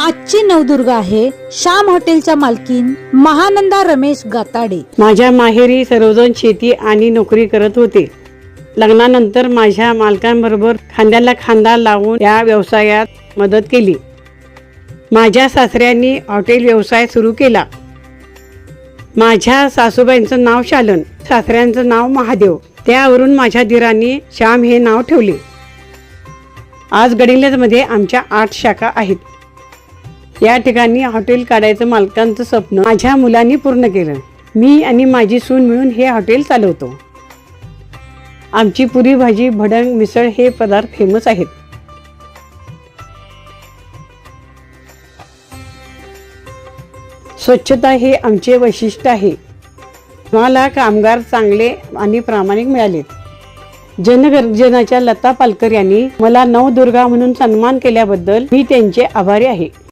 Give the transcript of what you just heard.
आजची नवदुर्गा आहे श्याम हॉटेलच्या मालकीन महानंदा रमेश गाताडे। माझ्या माहेरी सर्वजण शेती आणि नोकरी करत होते। लग्नानंतर माझ्या मालकांबरोबर खांद्याला खांदा लावून या व्यवसायात मदत केली। माझ्या सासऱ्यांनी हॉटेल व्यवसाय सुरू केला। माझ्या सासूबाईंचं नाव शालन, सासऱ्यांचं नाव महादेव, त्यावरून माझ्या दिरांनी श्याम हे नाव ठेवले। आज गडिंग्लजमध्ये आमच्या 8 शाखा आहेत। या ठिकाणी हॉटेल काढायचं मालकांचं स्वप्न माझ्या मुलांनी पूर्ण केलं। मी आणि माझी सून मिळून हे हॉटेल चालवतो। आमची पुरी भाजी, भडंग, मिसळ हे पदार्थ फेमस आहेत। स्वच्छता हे आमचे वैशिष्ट्य आहे। मला कामगार चांगले आणि प्रामाणिक मिळालेत। जनगर्जनाच्या लता पालकर यांनी मला नवदुर्गा म्हणून सन्मान केल्याबद्दल मी त्यांचे आभारी आहे।